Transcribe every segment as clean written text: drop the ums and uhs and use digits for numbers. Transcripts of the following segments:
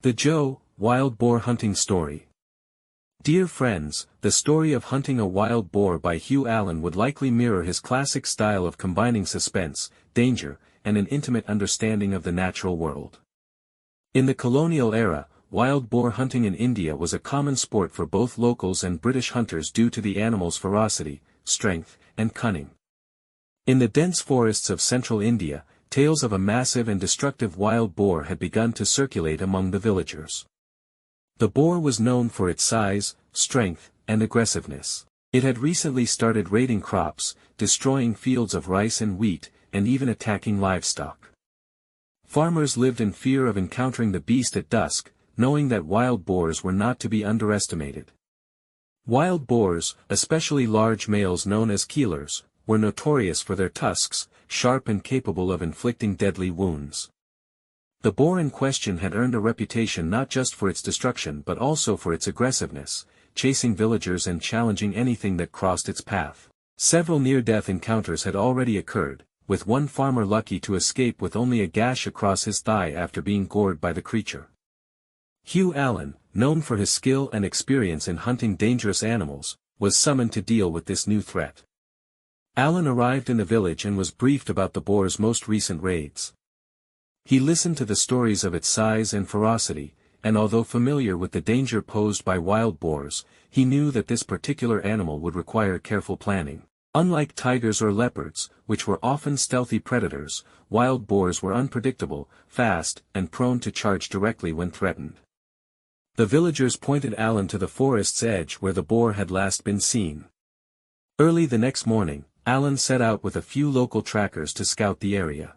The Joe, Wild Boar Hunting Story. Dear friends, the story of hunting a wild boar by Hugh Allen would likely mirror his classic style of combining suspense, danger, and an intimate understanding of the natural world. In the colonial era, wild boar hunting in India was a common sport for both locals and British hunters due to the animal's ferocity, strength, and cunning. In the dense forests of central India, tales of a massive and destructive wild boar had begun to circulate among the villagers. The boar was known for its size, strength, and aggressiveness. It had recently started raiding crops, destroying fields of rice and wheat, and even attacking livestock. Farmers lived in fear of encountering the beast at dusk, knowing that wild boars were not to be underestimated. Wild boars, especially large males known as keelers, were notorious for their tusks, sharp and capable of inflicting deadly wounds. The boar in question had earned a reputation not just for its destruction but also for its aggressiveness, chasing villagers and challenging anything that crossed its path. Several near-death encounters had already occurred, with one farmer lucky to escape with only a gash across his thigh after being gored by the creature. Hugh Allen, known for his skill and experience in hunting dangerous animals, was summoned to deal with this new threat. Allen arrived in the village and was briefed about the boar's most recent raids. He listened to the stories of its size and ferocity, and although familiar with the danger posed by wild boars, he knew that this particular animal would require careful planning. Unlike tigers or leopards, which were often stealthy predators, wild boars were unpredictable, fast, and prone to charge directly when threatened. The villagers pointed Allen to the forest's edge where the boar had last been seen. Early the next morning, Allen set out with a few local trackers to scout the area.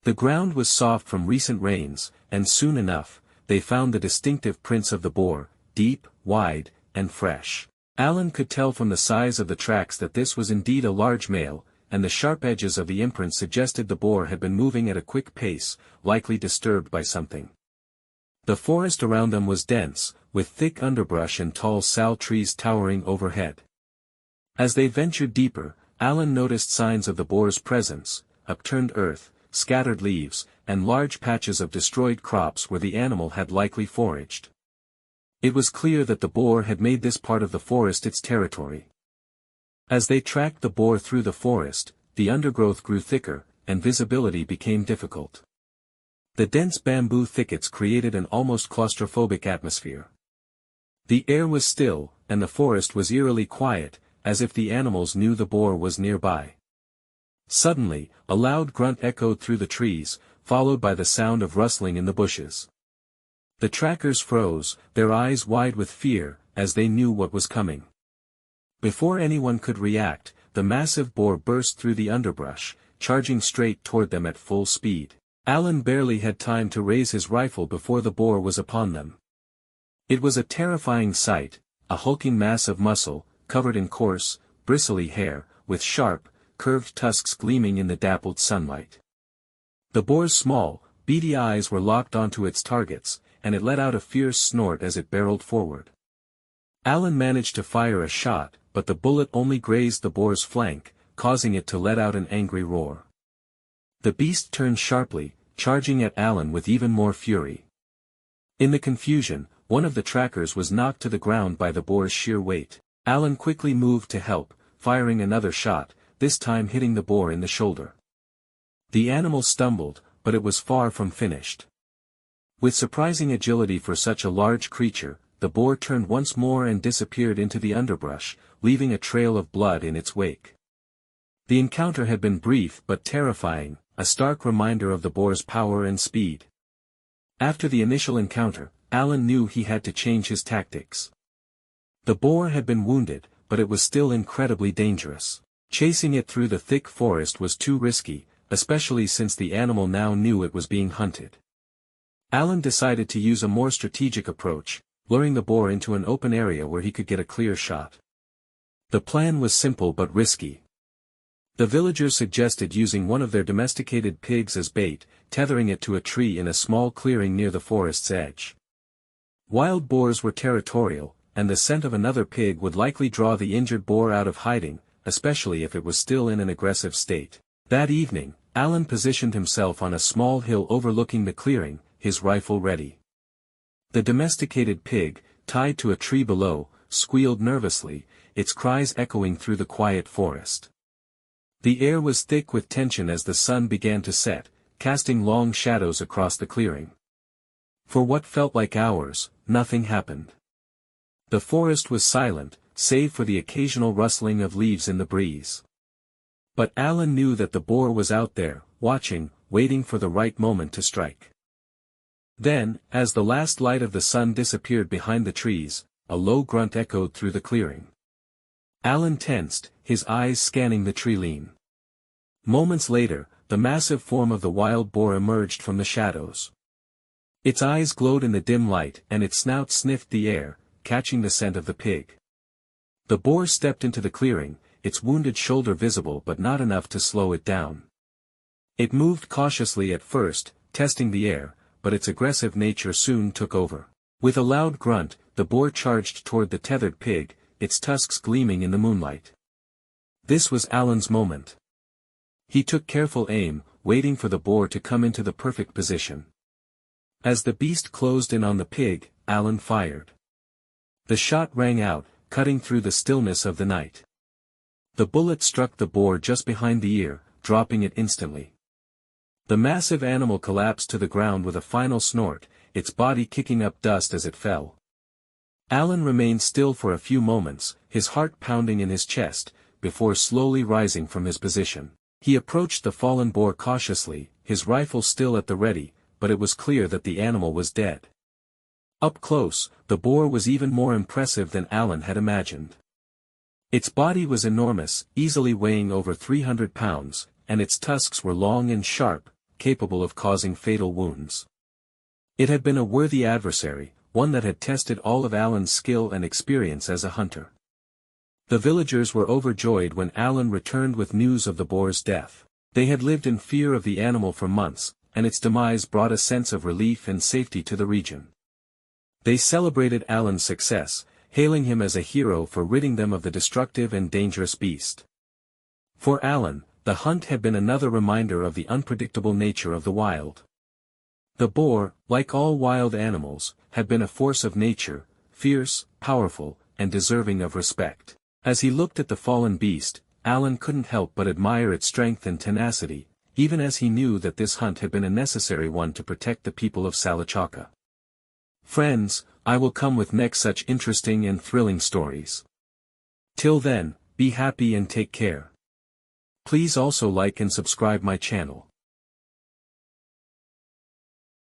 The ground was soft from recent rains, and soon enough, they found the distinctive prints of the boar, deep, wide, and fresh. Allen could tell from the size of the tracks that this was indeed a large male, and the sharp edges of the imprints suggested the boar had been moving at a quick pace, likely disturbed by something. The forest around them was dense, with thick underbrush and tall sal trees towering overhead. As they ventured deeper, Allen noticed signs of the boar's presence: upturned earth, scattered leaves, and large patches of destroyed crops where the animal had likely foraged. It was clear that the boar had made this part of the forest its territory. As they tracked the boar through the forest, the undergrowth grew thicker, and visibility became difficult. The dense bamboo thickets created an almost claustrophobic atmosphere. The air was still, and the forest was eerily quiet, as if the animals knew the boar was nearby. Suddenly, a loud grunt echoed through the trees, followed by the sound of rustling in the bushes. The trackers froze, their eyes wide with fear, as they knew what was coming. Before anyone could react, the massive boar burst through the underbrush, charging straight toward them at full speed. Allen barely had time to raise his rifle before the boar was upon them. It was a terrifying sight, a hulking mass of muscle, covered in coarse, bristly hair, with sharp, curved tusks gleaming in the dappled sunlight. The boar's small, beady eyes were locked onto its targets, and it let out a fierce snort as it barreled forward. Allen managed to fire a shot, but the bullet only grazed the boar's flank, causing it to let out an angry roar. The beast turned sharply, charging at Allen with even more fury. In the confusion, one of the trackers was knocked to the ground by the boar's sheer weight. Allen quickly moved to help, firing another shot, this time hitting the boar in the shoulder. The animal stumbled, but it was far from finished. With surprising agility for such a large creature, the boar turned once more and disappeared into the underbrush, leaving a trail of blood in its wake. The encounter had been brief but terrifying, a stark reminder of the boar's power and speed. After the initial encounter, Allen knew he had to change his tactics. The boar had been wounded, but it was still incredibly dangerous. Chasing it through the thick forest was too risky, especially since the animal now knew it was being hunted. Allen decided to use a more strategic approach, luring the boar into an open area where he could get a clear shot. The plan was simple but risky. The villagers suggested using one of their domesticated pigs as bait, tethering it to a tree in a small clearing near the forest's edge. Wild boars were territorial, and the scent of another pig would likely draw the injured boar out of hiding, especially if it was still in an aggressive state. That evening, Allen positioned himself on a small hill overlooking the clearing, his rifle ready. The domesticated pig, tied to a tree below, squealed nervously, its cries echoing through the quiet forest. The air was thick with tension as the sun began to set, casting long shadows across the clearing. For what felt like hours, nothing happened. The forest was silent, save for the occasional rustling of leaves in the breeze. But Alan knew that the boar was out there, watching, waiting for the right moment to strike. Then, as the last light of the sun disappeared behind the trees, a low grunt echoed through the clearing. Alan tensed, his eyes scanning the tree-line. Moments later, the massive form of the wild boar emerged from the shadows. Its eyes glowed in the dim light and its snout sniffed the air, catching the scent of the pig. The boar stepped into the clearing, its wounded shoulder visible but not enough to slow it down. It moved cautiously at first, testing the air, but its aggressive nature soon took over. With a loud grunt, the boar charged toward the tethered pig, its tusks gleaming in the moonlight. This was Alan's moment. He took careful aim, waiting for the boar to come into the perfect position. As the beast closed in on the pig, Alan fired. The shot rang out, cutting through the stillness of the night. The bullet struck the boar just behind the ear, dropping it instantly. The massive animal collapsed to the ground with a final snort, its body kicking up dust as it fell. Alan remained still for a few moments, his heart pounding in his chest, before slowly rising from his position. He approached the fallen boar cautiously, his rifle still at the ready, but it was clear that the animal was dead. Up close, the boar was even more impressive than Alan had imagined. Its body was enormous, easily weighing over 300 pounds, and its tusks were long and sharp, capable of causing fatal wounds. It had been a worthy adversary, one that had tested all of Alan's skill and experience as a hunter. The villagers were overjoyed when Alan returned with news of the boar's death. They had lived in fear of the animal for months, and its demise brought a sense of relief and safety to the region. They celebrated Alan's success, hailing him as a hero for ridding them of the destructive and dangerous beast. For Alan, the hunt had been another reminder of the unpredictable nature of the wild. The boar, like all wild animals, had been a force of nature, fierce, powerful, and deserving of respect. As he looked at the fallen beast, Alan couldn't help but admire its strength and tenacity, even as he knew that this hunt had been a necessary one to protect the people of Salachaca. Friends, I will come with next such interesting and thrilling stories. Till then, be happy and take care. Please also like and subscribe my channel.